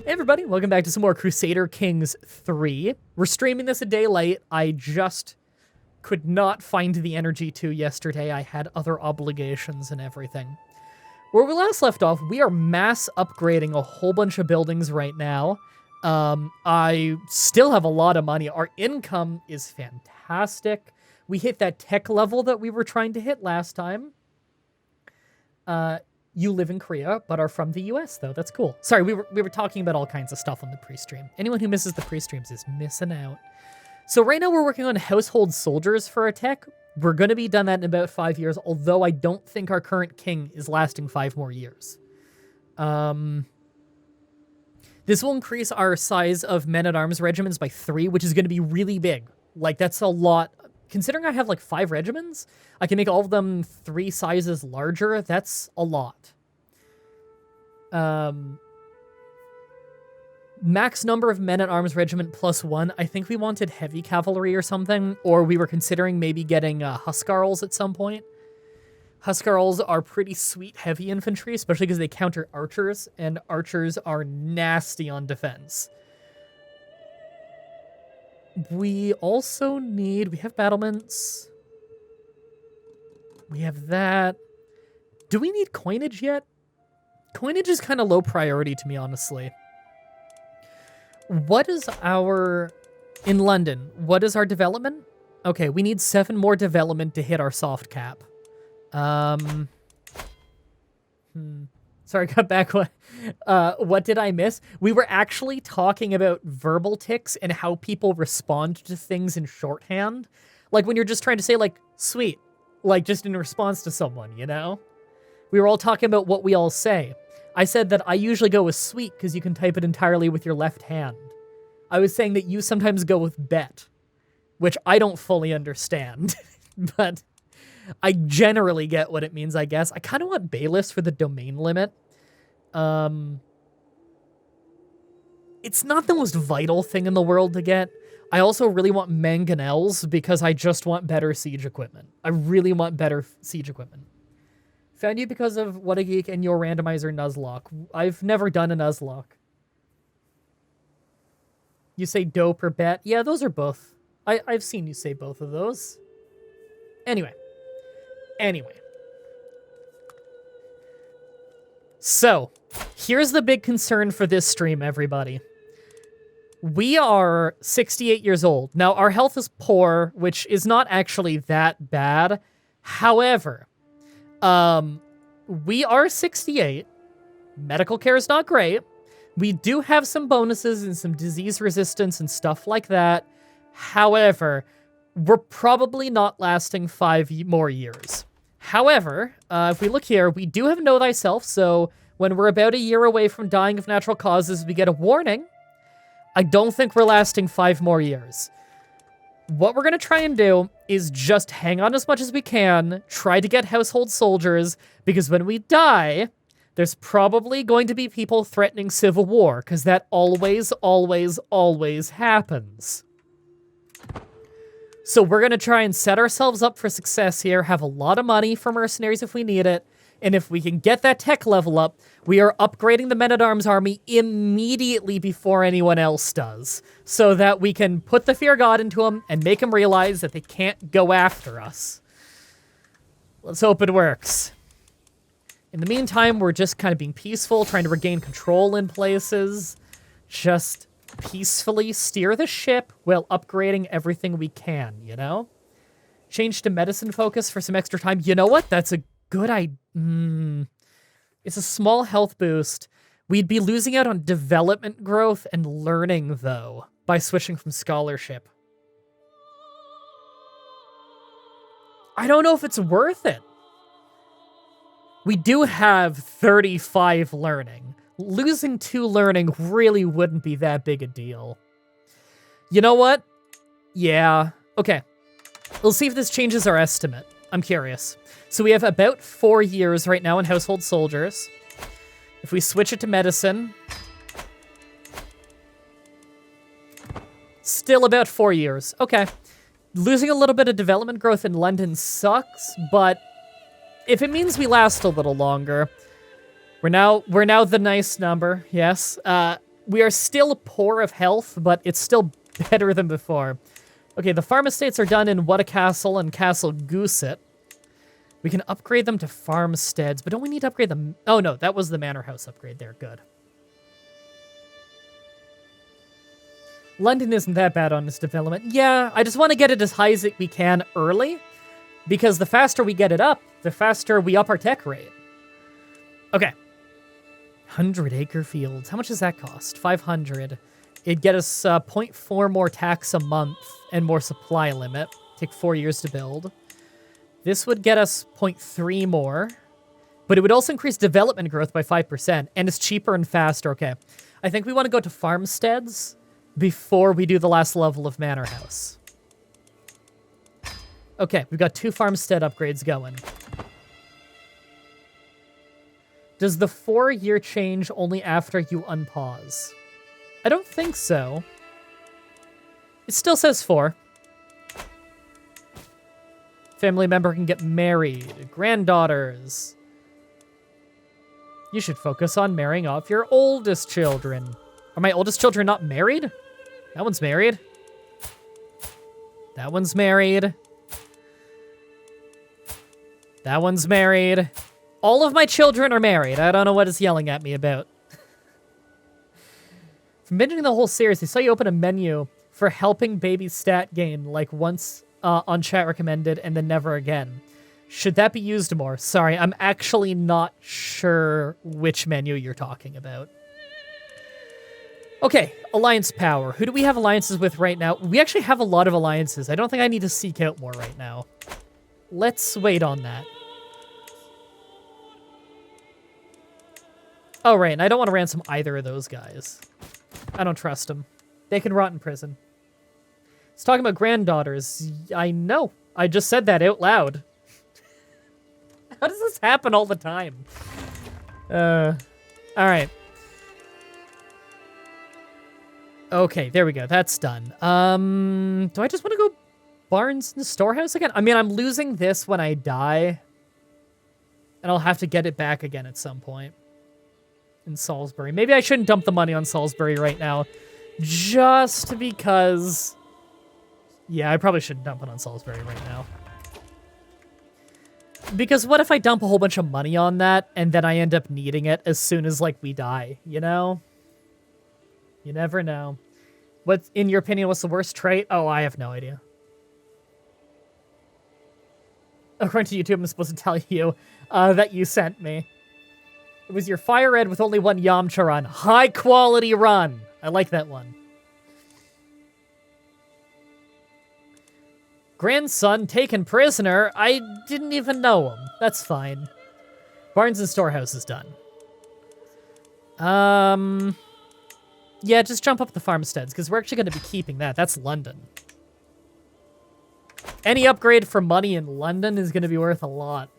Hey everybody, welcome back to some more Crusader Kings III. We're streaming this a day late. I just could not find the energy to yesterday. I had other obligations and everything. Where we last left off, we are mass upgrading a whole bunch of buildings right now. I still have a lot of money. Our income is fantastic. We hit that tech level that we were trying to hit last time. You live in Korea, but are from the US, though. That's cool. Sorry, we were talking about all kinds of stuff on the pre-stream. Anyone who misses the pre-streams is missing out. So right now we're working on household soldiers for our tech. We're going to be done that in about 5 years, although I don't think our current king is lasting 5 more years. This will increase our size of men-at-arms regiments by 3, which is going to be really big. Like, that's a lot. Considering I have like 5 regiments, I can make all of them 3 sizes larger. That's a lot. Max number of men-at-arms regiment +1. I think we wanted heavy cavalry or something, or we were considering maybe getting Huscarls at some point. Huscarls are pretty sweet heavy infantry, especially because they counter archers, and archers are nasty on defense. We also need... We have battlements. We have that. Do we need coinage yet? Coinage is kind of low priority to me, honestly. What is our... In London, what is our development? Okay, we need 7 more development to hit our soft cap. Sorry, cut back. What did I miss? We were actually talking about verbal tics and how people respond to things in shorthand. Like when you're just trying to say, like, sweet. Like, just in response to someone, you know? We were all talking about what we all say. I said that I usually go with sweet because you can type it entirely with your left hand. I was saying that you sometimes go with bet, which I don't fully understand. But... I generally get what it means, I guess. I kind of want bailiffs for the domain limit. It's not the most vital thing in the world to get. I also really want mangonels because I just want better siege equipment. I really want better siege equipment. Found you because of What a Geek and your randomizer Nuzlocke. I've never done a Nuzlocke. You say dope or bet? Yeah, those are both. I've seen you say both of those. Anyway. So, here's the big concern for this stream, everybody. We are 68 years old. Now, our health is poor, which is not actually that bad. However, we are 68. Medical care is not great. We do have some bonuses and some disease resistance and stuff like that. However, we're probably not lasting 5 more years. However, if we look here, we do have Know Thyself, so when we're about a year away from dying of natural causes, we get a warning. I don't think we're lasting 5 more years. What we're going to try and do is just hang on as much as we can, try to get household soldiers, because when we die, there's probably going to be people threatening civil war, because that always, always, always happens. So we're going to try and set ourselves up for success here, have a lot of money for mercenaries if we need it, and if we can get that tech level up, we are upgrading the men-at-arms army immediately before anyone else does, so that we can put the fear of God into them and make them realize that they can't go after us. Let's hope it works. In the meantime, we're just kind of being peaceful, trying to regain control in places, just... peacefully steer the ship while upgrading everything we can, you know? Change to medicine focus for some extra time. You know what? That's a good idea. It's a small health boost. We'd be losing out on development growth and learning, though, by switching from scholarship. I don't know if it's worth it. We do have 35 learning. Losing 2 learning really wouldn't be that big a deal. You know what? Yeah. Okay. We'll see if this changes our estimate. I'm curious. So we have about 4 years right now in household soldiers. If we switch it to medicine... Still about 4 years. Okay. Losing a little bit of development growth in London sucks, but if it means we last a little longer... We're now the nice number, yes. We are still poor of health, but it's still better than before. Okay, the farm estates are done in What a Castle and Castle Gooset. We can upgrade them to farmsteads, but don't we need to upgrade them? Oh, no, that was the manor house upgrade there. Good. London isn't that bad on its development. Yeah, I just want to get it as high as we can early, because the faster we get it up, the faster we up our tech rate. Okay. 100-acre fields. How much does that cost? 500. It'd get us 0.4 more tax a month and more supply limit. Take 4 years to build. This would get us 0.3 more, but it would also increase development growth by 5%, and it's cheaper and faster. Okay. I think we want to go to farmsteads before we do the last level of manor house. Okay, we've got 2 farmstead upgrades going. Does the 4-year change only after you unpause? I don't think so. It still says 4. Family member can get married. Granddaughters. You should focus on marrying off your oldest children. Are my oldest children not married? That one's married. That one's married. That one's married. All of my children are married. I don't know what it's yelling at me about. From mentioning the whole series, they saw you open a menu for helping baby stat gain, like once on chat recommended and then never again. Should that be used more? Sorry, I'm actually not sure which menu you're talking about. Okay, alliance power. Who do we have alliances with right now? We actually have a lot of alliances. I don't think I need to seek out more right now. Let's wait on that. Oh, right, and I don't want to ransom either of those guys. I don't trust them. They can rot in prison. It's talking about granddaughters. I know. I just said that out loud. How does this happen all the time? All right. Okay, there we go. That's done. Do I just want to go Barnes and Storehouse again? I mean, I'm losing this when I die. And I'll have to get it back again at some point. In Salisbury. Maybe I shouldn't dump the money on Salisbury right now. Just because... Yeah, I probably shouldn't dump it on Salisbury right now. Because what if I dump a whole bunch of money on that, and then I end up needing it as soon as, like, we die, you know? You never know. What's, in your opinion, what's the worst trait? Oh, I have no idea. According to YouTube, I'm supposed to tell you that you sent me. It was your Fire Red with only 1 Yamcha run. High quality run. I like that one. Grandson taken prisoner. I didn't even know him. That's fine. Barnes and Storehouse is done. Yeah, just jump up the farmsteads, because we're actually going to be keeping that. That's London. Any upgrade for money in London is going to be worth a lot.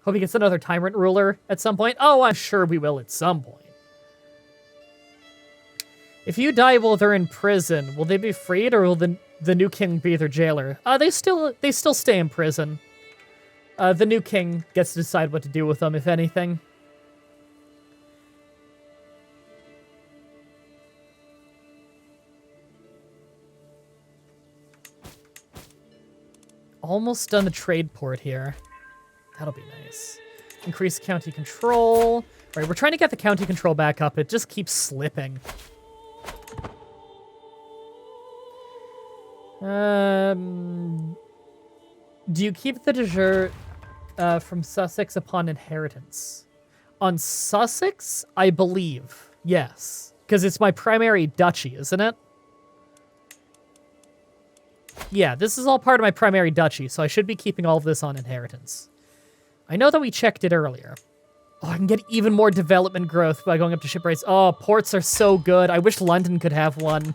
Hope he gets another tyrant ruler at some point. Oh, I'm sure we will at some point. If you die while they're in prison, will they be freed, or will the new king be their jailer? They still stay in prison. The new king gets to decide what to do with them, if anything. Almost done the trade port here. That'll be nice. Increase county control. All right, we're trying to get the county control back up. It just keeps slipping. Do you keep the de jure from Sussex upon inheritance? On Sussex, I believe. Yes. Because it's my primary duchy, isn't it? Yeah, this is all part of my primary duchy, so I should be keeping all of this on inheritance. I know that we checked it earlier. Oh, I can get even more development growth by going up to ship rates. Oh, ports are so good. I wish London could have one.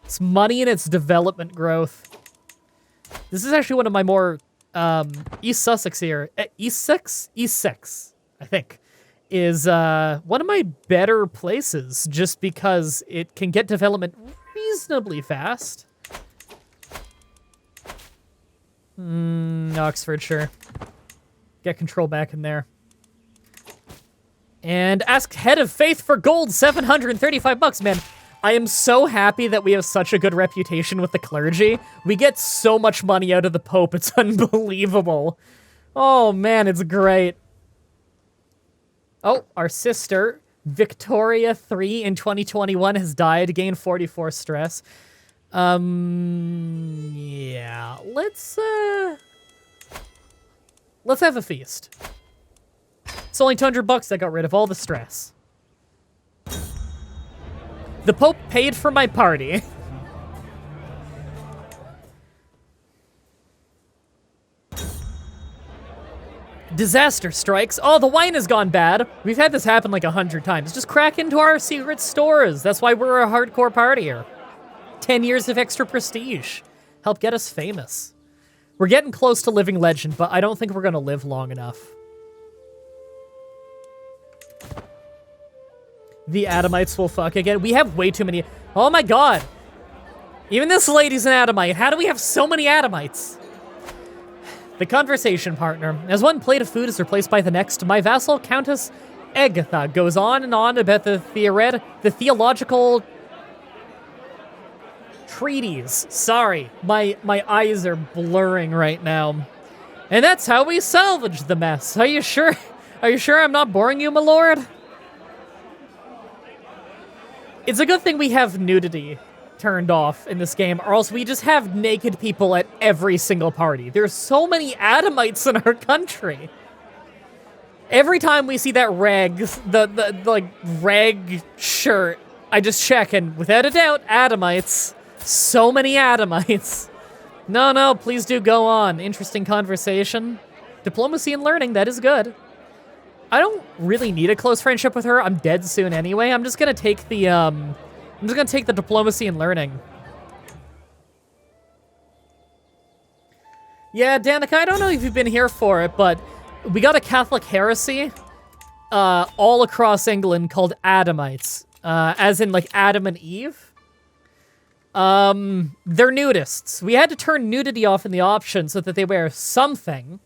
It's money and it's development growth. This is actually one of my more, East Sussex here. East Sussex, I think, is one of my better places just because it can get development reasonably fast. Oxfordshire. Get control back in there. And ask Head of Faith for gold, 735 bucks, man. I am so happy that we have such a good reputation with the clergy. We get so much money out of the Pope, it's unbelievable. Oh man, it's great. Oh, our sister, Victoria III in 2021 has died, gained 44 stress. Yeah, let's have a feast. It's only 200 bucks that got rid of all the stress. The Pope paid for my party. Disaster strikes. Oh, the wine has gone bad. We've had this happen like 100 times. Just crack into our secret stores. That's why we're a hardcore partier. 10 years of extra prestige. Help get us famous. We're getting close to living legend, but I don't think we're gonna live long enough. The Adamites will fuck again. We have way too many. Oh my god. Even this lady's an Adamite. How do we have so many Adamites? The conversation partner. As one plate of food is replaced by the next, my vassal, Countess Agatha, goes on and on about the theological treaties. Sorry, my eyes are blurring right now. And that's how we salvage the mess. Are you sure? Are you sure I'm not boring you, my lord? It's a good thing we have nudity turned off in this game, or else we just have naked people at every single party. There's so many Adamites in our country. Every time we see that the rag shirt, I just check, and without a doubt, Adamites. So many Adamites. No, please do go on. Interesting conversation. Diplomacy and learning, that is good. I don't really need a close friendship with her. I'm dead soon anyway. I'm just gonna take the, diplomacy and learning. Yeah, Danica, I don't know if you've been here for it, but we got a Catholic heresy all across England called Adamites. As in, like, Adam and Eve. They're nudists. We had to turn nudity off in the option so that they wear something,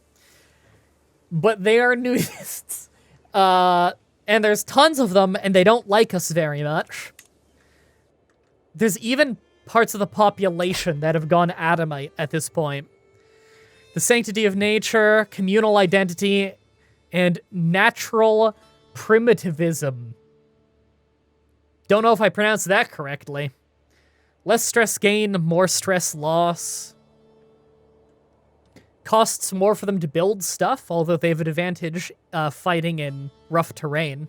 but they are nudists. And there's tons of them, and they don't like us very much. There's even parts of the population that have gone Adamite at this point. The sanctity of nature, communal identity, and natural primitivism. Don't know if I pronounced that correctly. Less stress gain, more stress loss. Costs more for them to build stuff, although they have an advantage fighting in rough terrain.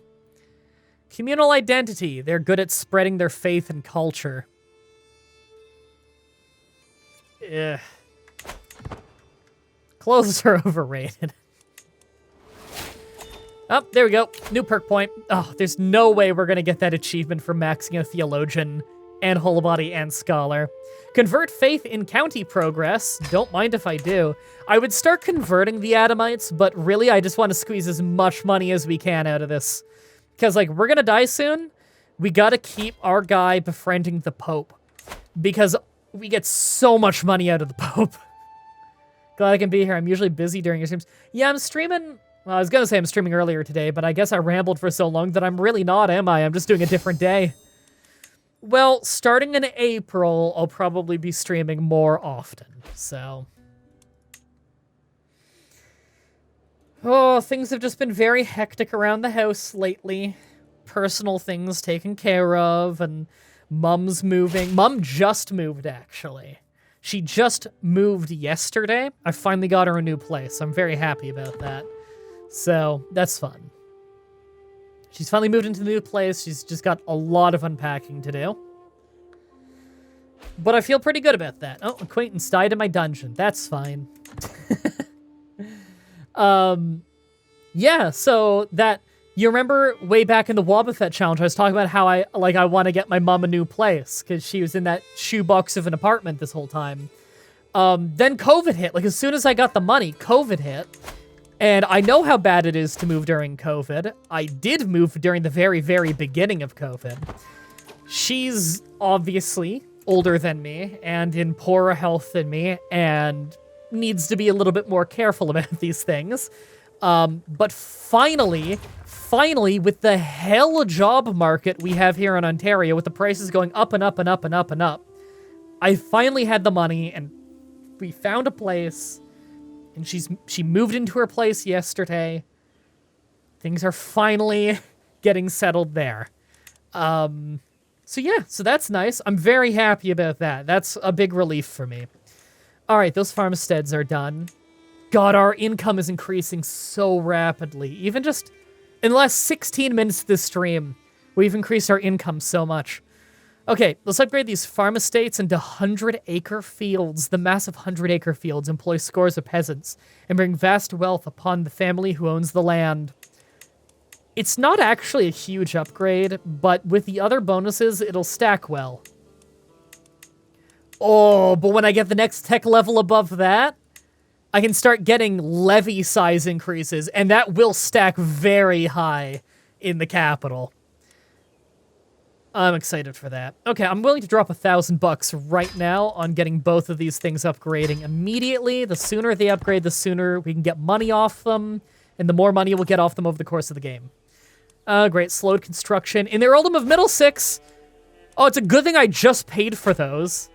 Communal identity. They're good at spreading their faith and culture. Ugh. Clothes are overrated. Oh, there we go. New perk point. Oh, there's no way we're going to get that achievement for maxing a theologian and whole body and scholar. Convert faith in county progress. Don't mind if I do. I would start converting the Adamites, but really I just want to squeeze as much money as we can out of this. Because, like, we're going to die soon. We got to keep our guy befriending the Pope. Because we get so much money out of the Pope. Glad I can be here. I'm usually busy during your streams. Yeah, I'm streaming. Well, I was going to say I'm streaming earlier today, but I guess I rambled for so long that I'm really not, am I? I'm just doing a different day. Well, starting in April, I'll probably be streaming more often, so. Oh, things have just been very hectic around the house lately. Personal things taken care of, and Mum's moving. Mum just moved, actually. She just moved yesterday. I finally got her a new place. I'm very happy about that. So, that's fun. She's finally moved into the new place. She's just got a lot of unpacking to do. But I feel pretty good about that. Oh, acquaintance died in my dungeon. That's fine. Yeah, so that... You remember way back in the Wobbuffet challenge, I was talking about how I want to get my mom a new place, because she was in that shoebox of an apartment this whole time. Then COVID hit. Like, as soon as I got the money, COVID hit. And I know how bad it is to move during COVID. I did move during the very, very beginning of COVID. She's obviously older than me and in poorer health than me and needs to be a little bit more careful about these things. But finally, finally, with the hell job market we have here in Ontario, with the prices going up and up and up and up and up, I finally had the money, and we found a place, and she moved into her place yesterday. Things are finally getting settled there. So yeah, so that's nice. I'm very happy about that. That's a big relief for me. All right, those farmsteads are done. God, our income is increasing so rapidly. Even just in the last 16 minutes of this stream, we've increased our income so much. Okay, let's upgrade these farm estates into 100-acre fields. The massive 100-acre fields employ scores of peasants and bring vast wealth upon the family who owns the land. It's not actually a huge upgrade, but with the other bonuses, it'll stack well. Oh, but when I get the next tech level above that, I can start getting levy size increases, and that will stack very high in the capital. I'm excited for that. Okay, I'm willing to drop $1,000 right now on getting both of these things upgrading immediately. The sooner they upgrade, the sooner we can get money off them, and the more money we'll get off them over the course of the game. Great, slowed construction. In the Earldom of Middlesex, oh, it's a good thing I just paid for those.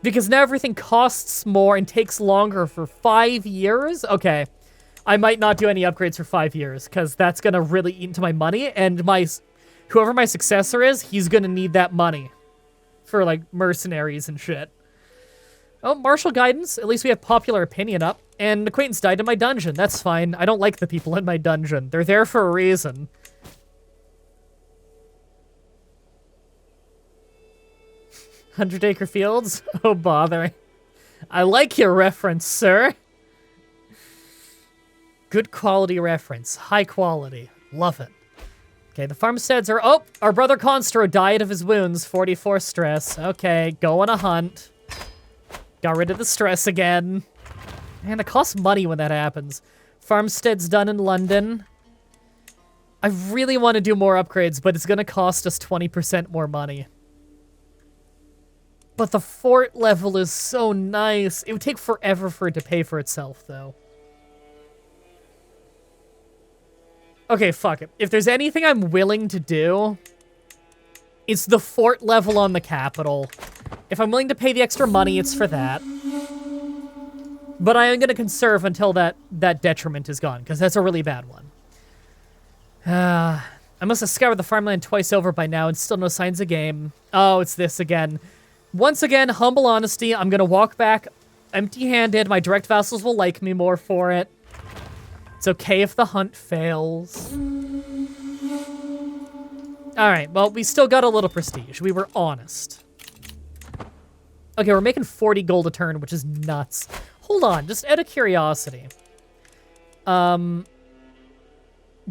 Because now everything costs more and takes longer for 5 years? Okay, I might not do any upgrades for 5 years, because that's going to really eat into my money, and whoever my successor is, he's going to need that money for, like, mercenaries and shit. Oh, martial guidance. At least we have popular opinion up. And acquaintance died in my dungeon. That's fine. I don't like the people in my dungeon. They're there for a reason. Hundred-acre fields? Oh, bother. I like your reference, sir. Good quality reference. High quality. Love it. Okay, the farmsteads are... Oh, our brother Constro died of his wounds. 44 stress. Okay, go on a hunt. Got rid of the stress again. Man, it costs money when that happens. Farmstead's done in London. I really want to do more upgrades, but it's going to cost us 20% more money. But the fort level is so nice. It would take forever for it to pay for itself, though. Okay, fuck it. If there's anything I'm willing to do, it's the fort level on the capital. If I'm willing to pay the extra money, it's for that. But I am going to conserve until that detriment is gone, because that's a really bad one. I must have scoured the farmland twice over by now and still no signs of game. Oh, it's this again. Once again, humble honesty, I'm going to walk back empty-handed. My direct vassals will like me more for it. It's okay if the hunt fails. Alright, well, we still got a little prestige. We were honest. Okay, we're making 40 gold a turn, which is nuts. Hold on, just out of curiosity.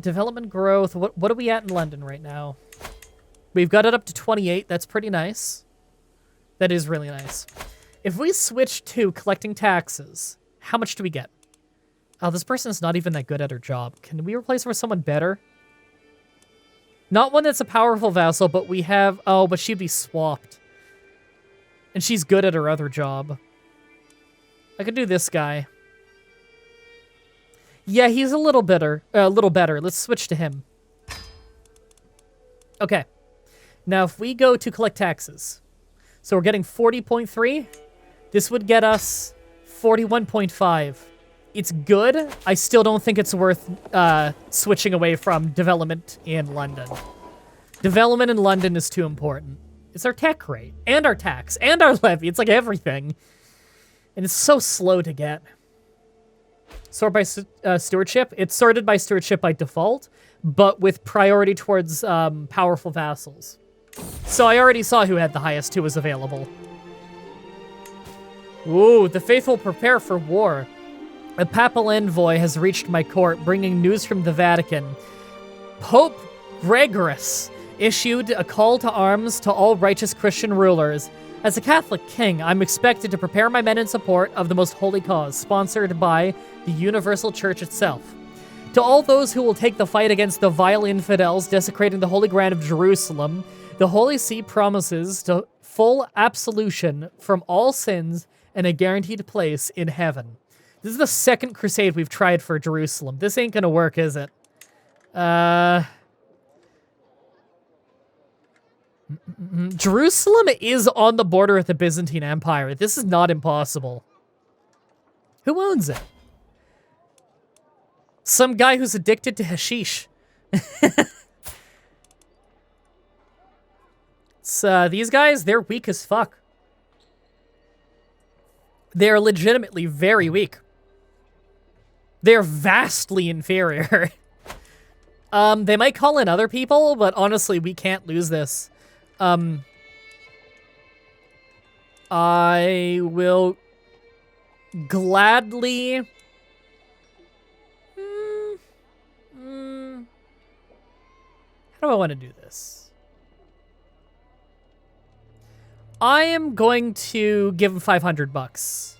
Development growth. What are we at in London right now? We've got it up to 28. That's pretty nice. That is really nice. If we switch to collecting taxes, how much do we get? Oh, this person is not even that good at her job. Can we replace her with someone better? Not one that's a powerful vassal, but we have... Oh, but she'd be swapped. And she's good at her other job. I could do this guy. Yeah, he's a little better. Let's switch to him. Okay. Now, if we go to collect taxes... So we're getting 40.3. This would get us 41.5. It's good. I still don't think it's worth switching away from development in London. Development in London is too important. It's our tech rate, and our tax, and our levy. It's like everything. And it's so slow to get. Sort by stewardship. It's sorted by stewardship by default, but with priority towards powerful vassals. So I already saw who had the highest who was available. Ooh, the faithful prepare for war. A papal envoy has reached my court, bringing news from the Vatican. Pope Gregorius issued a call to arms to all righteous Christian rulers. As a Catholic king, I'm expected to prepare my men in support of the most holy cause, sponsored by the Universal Church itself. To all those who will take the fight against the vile infidels desecrating the Holy Ground of Jerusalem, the Holy See promises to full absolution from all sins and a guaranteed place in heaven. This is the second crusade we've tried for Jerusalem. This ain't gonna work, is it? Jerusalem is on the border with the Byzantine Empire. This is not impossible. Who owns it? Some guy who's addicted to hashish. So these guys, they're weak as fuck. They're legitimately very weak. They're vastly inferior. They might call in other people, but honestly, we can't lose this. I will gladly... How do I want to do this? I am going to give him 500 bucks.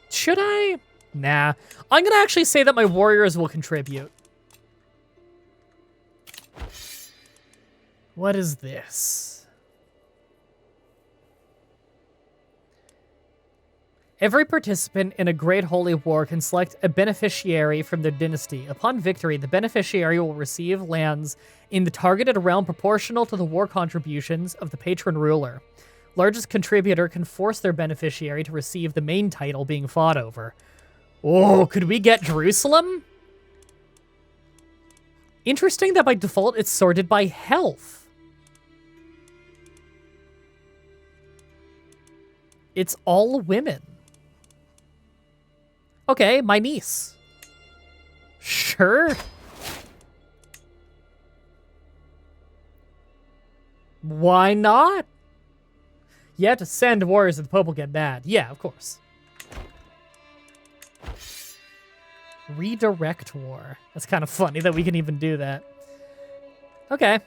Should I? Nah. I'm going to actually say that my warriors will contribute. What is this? Every participant in a great holy war can select a beneficiary from their dynasty. Upon victory, the beneficiary will receive lands in the targeted realm proportional to the war contributions of the patron ruler. Largest contributor can force their beneficiary to receive the main title being fought over. Oh, could we get Jerusalem? Interesting that by default it's sorted by health. It's all women. Okay, my niece. Sure. Why not? You have to send warriors or the Pope will get mad. Yeah, of course. Redirect war. That's kind of funny that we can even do that. Okay.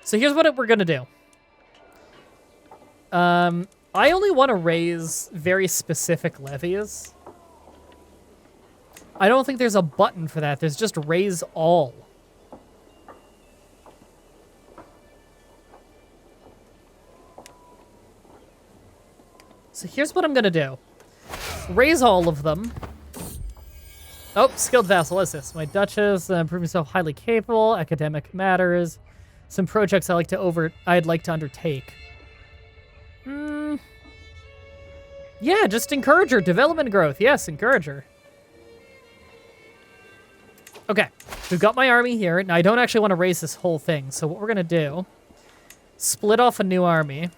So here's what we're gonna do. I only want to raise very specific levies. I don't think there's a button for that. There's just raise all. So here's what I'm gonna do. Raise all of them. Oh, skilled vassal, what's this? My duchess, prove myself highly capable, academic matters. Some projects I'd like to undertake. Yeah, just encourage her. Development growth. Yes, encourage her. Okay, we've got my army here. Now, I don't actually want to raise this whole thing, so what we're going to do, split off a new army.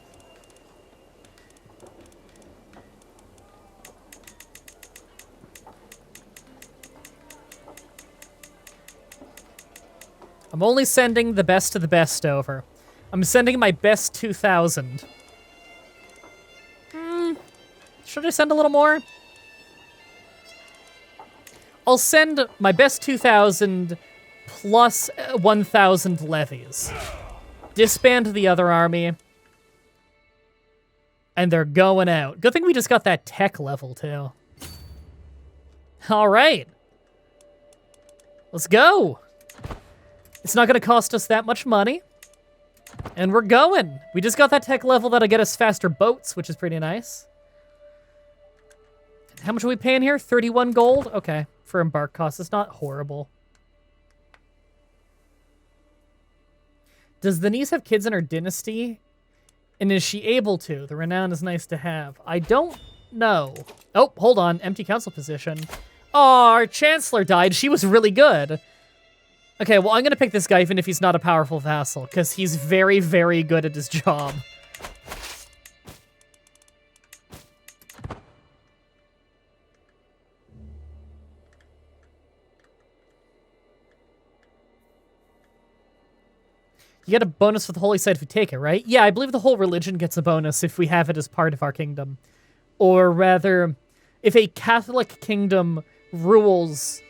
I'm only sending the best of the best over. I'm sending my best 2,000. Should I send a little more? I'll send my best 2,000 plus 1,000 levies. Disband the other army. And they're going out. Good thing we just got that tech level, too. All right. Let's go. It's not going to cost us that much money. And we're going. We just got that tech level that'll get us faster boats, which is pretty nice. How much are we paying here? 31 gold? Okay. For embark costs. It's not horrible. Does the niece have kids in her dynasty? And is she able to? The renown is nice to have. I don't know. Oh, hold on. Empty council position. Oh, our chancellor died. She was really good. Okay, well, I'm going to pick this guy even if he's not a powerful vassal, because he's very, very good at his job. You get a bonus for the holy site if you take it, right? Yeah, I believe the whole religion gets a bonus if we have it as part of our kingdom. Or rather, if a Catholic kingdom rules...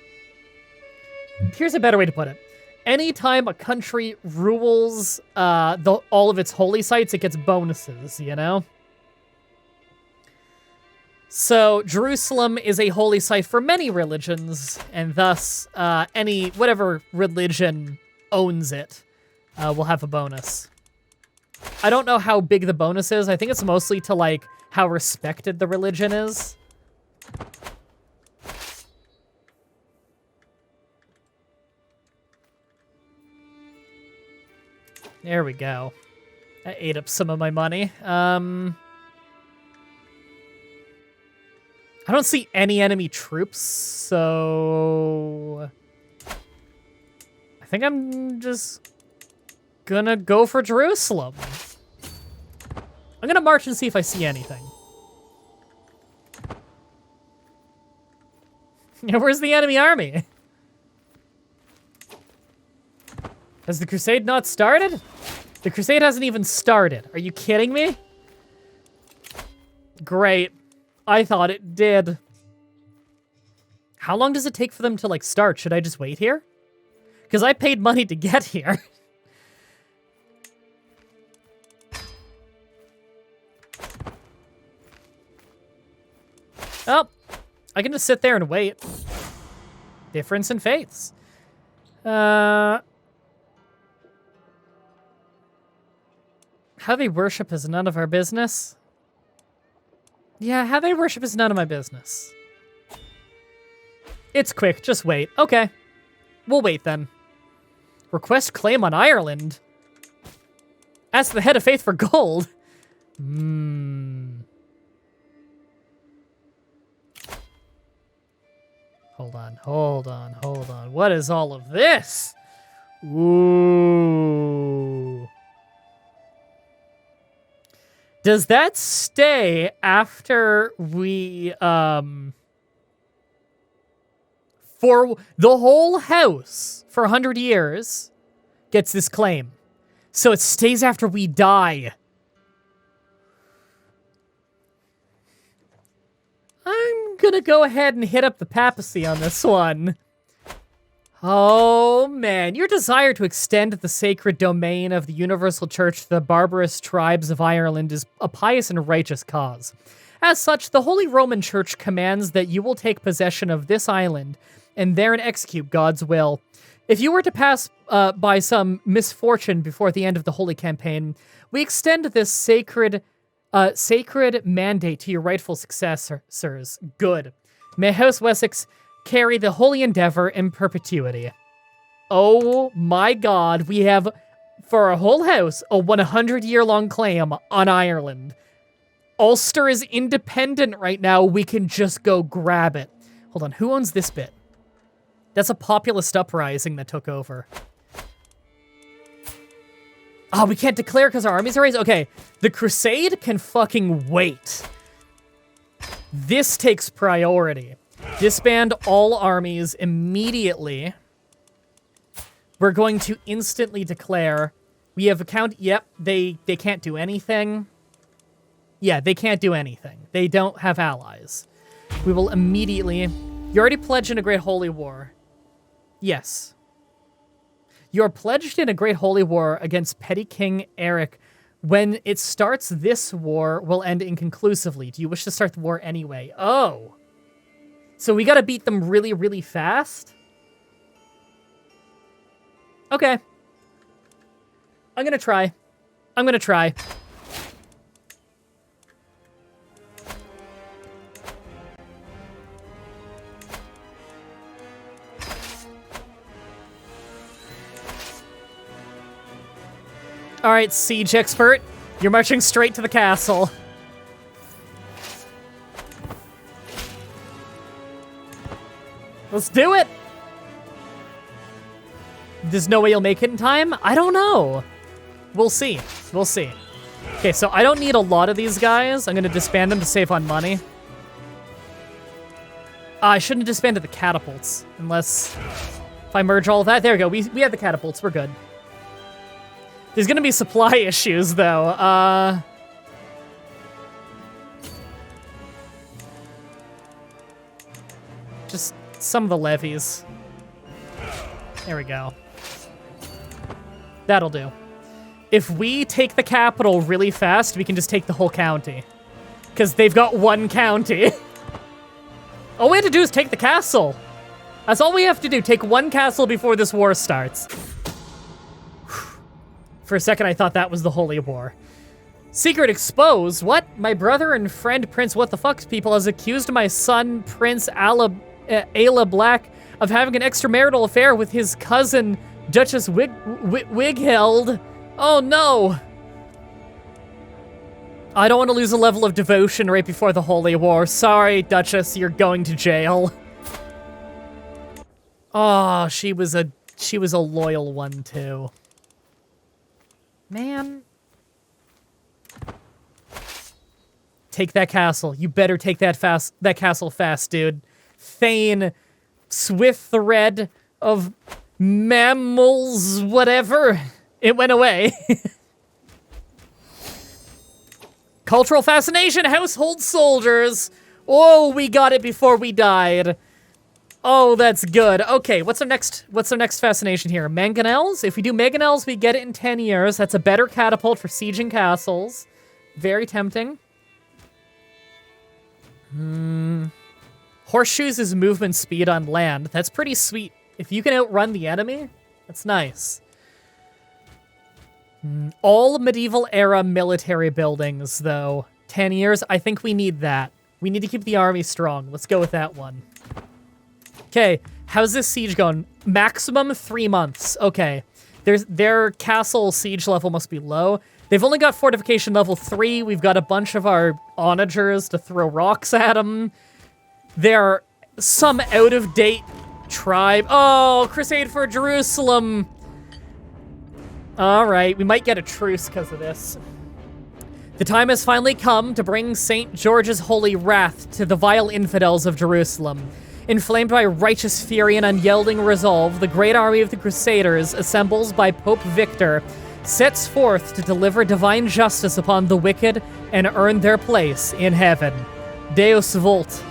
Here's a better way to put it. Anytime a country rules all of its holy sites, it gets bonuses, you know? So, Jerusalem is a holy site for many religions, and thus, whatever religion owns it will have a bonus. I don't know how big the bonus is. I think it's mostly to, like, how respected the religion is. There we go. I ate up some of my money. I don't see any enemy troops, so... I think I'm just gonna go for Jerusalem. I'm gonna march and see if I see anything. Where's the enemy army? Has the Crusade not started? The Crusade hasn't even started. Are you kidding me? Great. I thought it did. How long does it take for them to, like, start? Should I just wait here? Because I paid money to get here. Oh, I can just sit there and wait. Difference in faiths. How they worship is none of our business. Yeah, how they worship is none of my business. It's quick, just wait. Okay. We'll wait then. Request claim on Ireland. Ask the head of faith for gold. Hold on. What is all of this? Ooh. Does that stay after we, for the whole house for 100 years gets this claim? So it stays after we die. I'm gonna go ahead and hit up the papacy on this one. Oh, man. Your desire to extend the sacred domain of the Universal Church to the barbarous tribes of Ireland is a pious and righteous cause. As such, the Holy Roman Church commands that you will take possession of this island and therein execute God's will. If you were to pass by some misfortune before the end of the Holy Campaign, we extend this sacred mandate to your rightful successors. Good. May House Wessex carry the holy endeavor in perpetuity. Oh my god, we have, for our whole house, a 100-year-long claim on Ireland. Ulster is independent right now. We can just go grab it. Hold on, who owns this bit? That's a populist uprising that took over. Oh, we can't declare because our armies are raised? Okay, the Crusade can fucking wait. This takes priority. Disband all armies immediately. We're going to instantly declare. We have a count. Yep, they can't do anything. Yeah, they can't do anything. They don't have allies. We will immediately... You already pledged in a Great Holy War. Yes. You're pledged in a Great Holy War against Petty King Eric. When it starts, this war will end inconclusively. Do you wish to start the war anyway? Oh. So we gotta beat them really, really fast? Okay. I'm gonna try. Alright, siege expert. You're marching straight to the castle. Let's do it! There's no way you'll make it in time? I don't know. We'll see. Okay, so I don't need a lot of these guys. I'm gonna disband them to save on money. I shouldn't have disbanded the catapults, unless... If I merge all of that, there we go. We have the catapults, we're good. There's gonna be supply issues, though. Just some of the levies. There we go. That'll do. If we take the capital really fast, we can just take the whole county. Because they've got one county. All we have to do is take the castle. That's all we have to do. Take one castle before this war starts. For a second, I thought that was the Holy War. Secret exposed? What? My brother and friend Prince What the Fuck's People has accused my son, Prince Ayla Black, of having an extramarital affair with his cousin, Duchess Wigheld. Oh no! I don't want to lose a level of devotion right before the Holy War. Sorry, Duchess, you're going to jail. Oh, she was a loyal one too. Man. Take that castle. You better take that castle fast, dude. Thane, swift thread of mammals, whatever. It went away. Cultural fascination, household soldiers. Oh, we got it before we died. Oh, that's good. Okay, what's our next fascination here? Mangonels? If we do mangonels, we get it in 10 years. That's a better catapult for sieging castles. Very tempting. Horseshoes is movement speed on land. That's pretty sweet. If you can outrun the enemy, that's nice. All medieval era military buildings, though. 10 years, I think we need that. We need to keep the army strong. Let's go with that one. Okay, how's this siege going? Maximum 3 months. Okay, their castle siege level must be low. They've only got fortification level 3. We've got a bunch of our onagers to throw rocks at them. They're some out-of-date tribe. Oh, Crusade for Jerusalem. All right, we might get a truce because of this. The time has finally come to bring St. George's holy wrath to the vile infidels of Jerusalem. Inflamed by righteous fury and unyielding resolve, the great army of the Crusaders, assembled by Pope Victor, sets forth to deliver divine justice upon the wicked and earn their place in heaven. Deus Vult.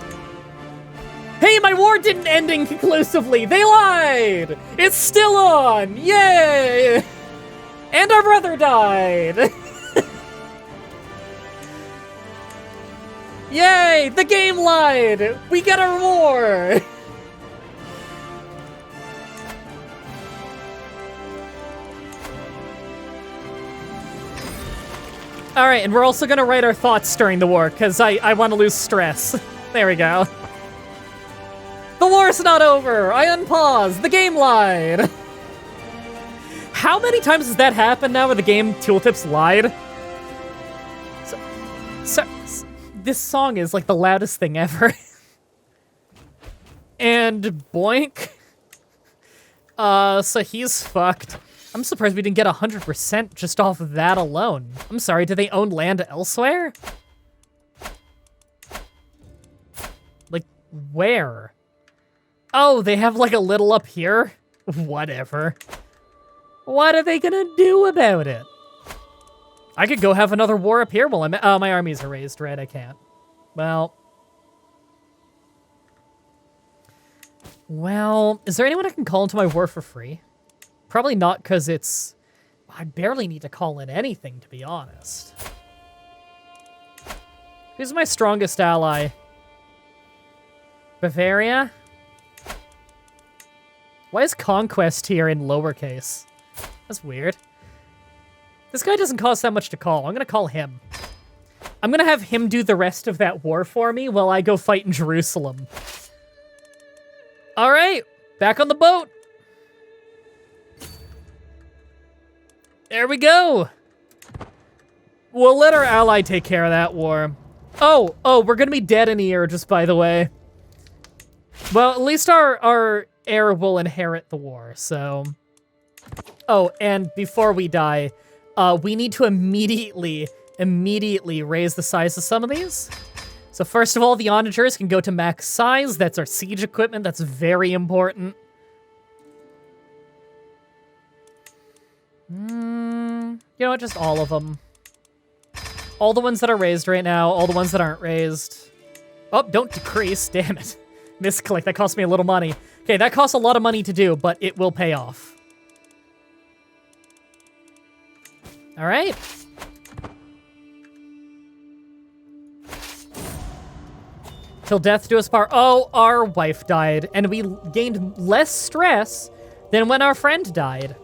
Hey, my war didn't end inconclusively. They lied. It's still on. Yay! And our brother died. Yay! The game lied. We get our war. All right, and we're also gonna write our thoughts during the war, because I want to lose stress. There we go. The war's not over! I unpaused! The game lied! How many times has that happened now where the game tooltips lied? So this song is like the loudest thing ever. And boink. So he's fucked. I'm surprised we didn't get 100% just off of that alone. I'm sorry, do they own land elsewhere? Like, where? Oh, they have like a little up here? Whatever. What are they gonna do about it? I could go have another war up here while I'm... Oh, my armies are raised, right? I can't. Well, is there anyone I can call into my war for free? Probably not, because it's... I barely need to call in anything, to be honest. Who's my strongest ally? Bavaria? Why is Conquest here in lowercase? That's weird. This guy doesn't cost that much to call. I'm gonna call him. I'm gonna have him do the rest of that war for me while I go fight in Jerusalem. All right, back on the boat. There we go. We'll let our ally take care of that war. Oh, we're gonna be dead in a year, just by the way. Well, at least our heir will inherit the war, so... Oh, and before we die, we need to immediately raise the size of some of these. So first of all, the onagers can go to max size. That's our siege equipment. That's very important. You know what? Just all of them. All the ones that are raised right now, all the ones that aren't raised. Oh, don't decrease. Damn it. Misclick. That cost me a little money. Okay, that costs a lot of money to do, but it will pay off. All right. Till death do us part. Oh, our wife died, and we gained less stress than when our friend died.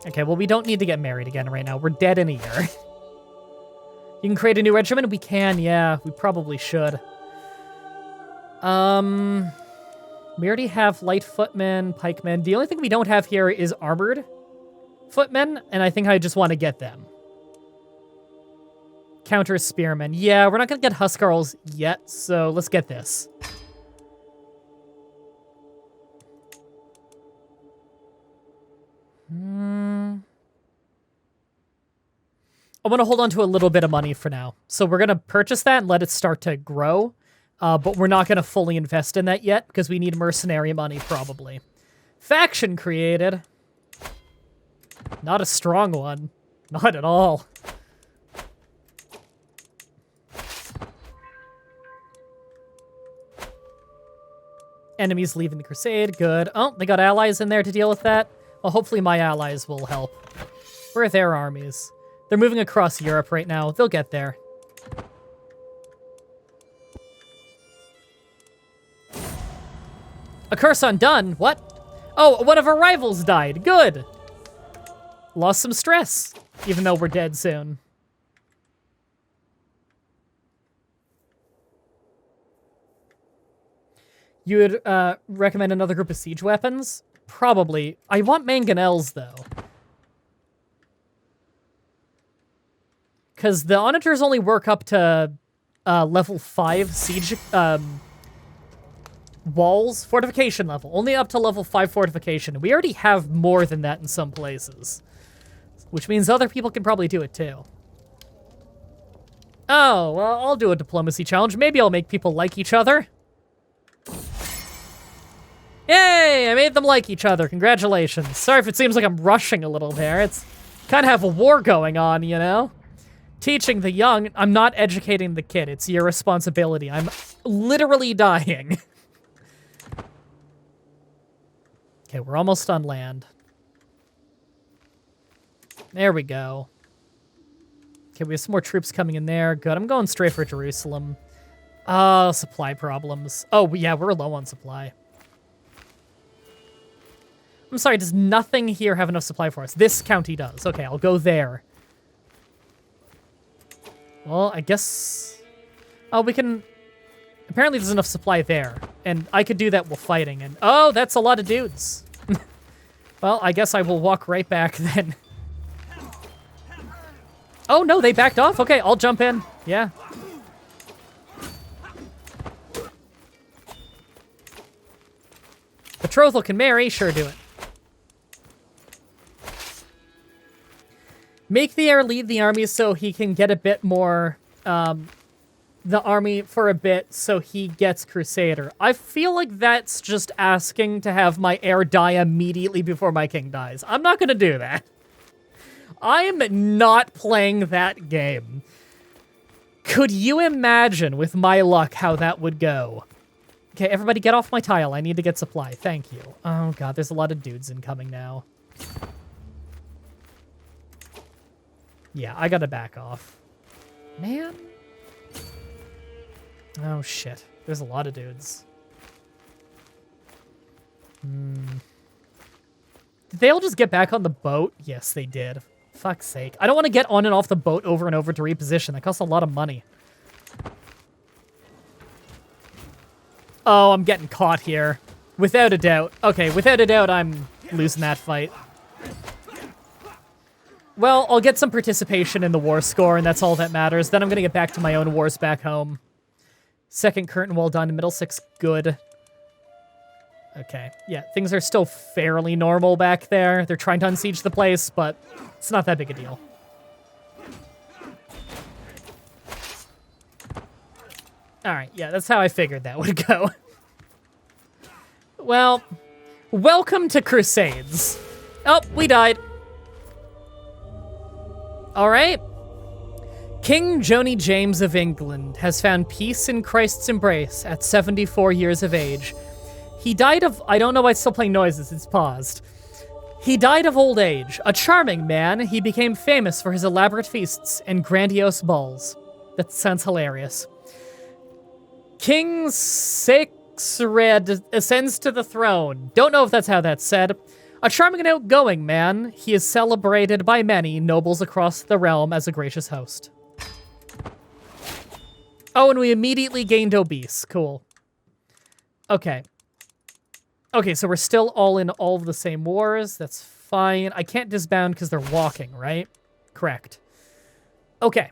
Okay, well, we don't need to get married again right now. We're dead in a year. You can create a new regiment? We can, yeah. We probably should. We already have light footmen, pikemen. The only thing we don't have here is armored. footmen, and I think I just want to get them. Counter spearmen. Yeah, we're not going to get Huskarls yet, so let's get this. I want to hold on to a little bit of money for now. So we're going to purchase that and let it start to grow. But we're not going to fully invest in that yet because we need mercenary money, probably. Faction created. Not a strong one. Not at all. Enemies leaving the Crusade. Good. Oh, they got allies in there to deal with that. Well, hopefully my allies will help. Where are their armies? They're moving across Europe right now. They'll get there. A curse undone? What? Oh, one of our rivals died. Good. Lost some stress, even though we're dead soon. You would recommend another group of siege weapons? Probably. I want mangonels, though. Because the onagers only work up to level 5 siege walls, fortification level. Only up to level 5 fortification. We already have more than that in some places. Which means other people can probably do it too. Oh, well, I'll do a diplomacy challenge. Maybe I'll make people like each other. Yay! I made them like each other. Congratulations. Sorry if it seems like I'm rushing a little there. It's kind of have a war going on, you know? Teaching the young. I'm not educating the kid. It's your responsibility. I'm literally dying. Okay, we're almost on land. There we go. Okay, we have some more troops coming in there. Good. I'm going straight for Jerusalem. Supply problems. Oh, yeah, we're low on supply. I'm sorry, does nothing here have enough supply for us? This county does. Okay, I'll go there. Well, I guess... Oh, we can... Apparently there's enough supply there. And I could do that while fighting. And oh, that's a lot of dudes. Well, I guess I will walk right back then. Oh, no, they backed off? Okay, I'll jump in. Yeah. Betrothal can marry? Sure, do it. Make the heir lead the army so he can get a bit more, the army for a bit so he gets Crusader. I feel like that's just asking to have my heir die immediately before my king dies. I'm not going to do that. I am not playing that game. Could you imagine, with my luck, how that would go? Okay, everybody get off my tile. I need to get supply. Thank you. Oh, God, there's a lot of dudes incoming now. Yeah, I gotta back off. Man. Oh, shit. There's a lot of dudes. Did they all just get back on the boat? Yes, they did. Fuck's sake. I don't want to get on and off the boat over and over to reposition. That costs a lot of money. Oh, I'm getting caught here. Without a doubt. Okay, without a doubt, I'm losing that fight. Well, I'll get some participation in the war score, and that's all that matters. Then I'm going to get back to my own wars back home. Second curtain wall done. Middlesex, good. Okay, yeah, things are still fairly normal back there. They're trying to unsiege the place, but it's not that big a deal. All right, yeah, that's how I figured that would go. Well, welcome to Crusades. Oh, we died. All right. King Joni James of England has found peace in Christ's embrace at 74 years of age. He died of... I don't know why it's still playing noises. It's paused. He died of old age. A charming man, he became famous for his elaborate feasts and grandiose balls. That sounds hilarious. King Socializing ascends to the throne. Don't know if that's how that's said. A charming and outgoing man, he is celebrated by many nobles across the realm as a gracious host. Oh, and we immediately gained obese. Cool. Okay. Okay, so we're still all in all of the same wars. That's fine. I can't disbound because they're walking, right? Correct. Okay.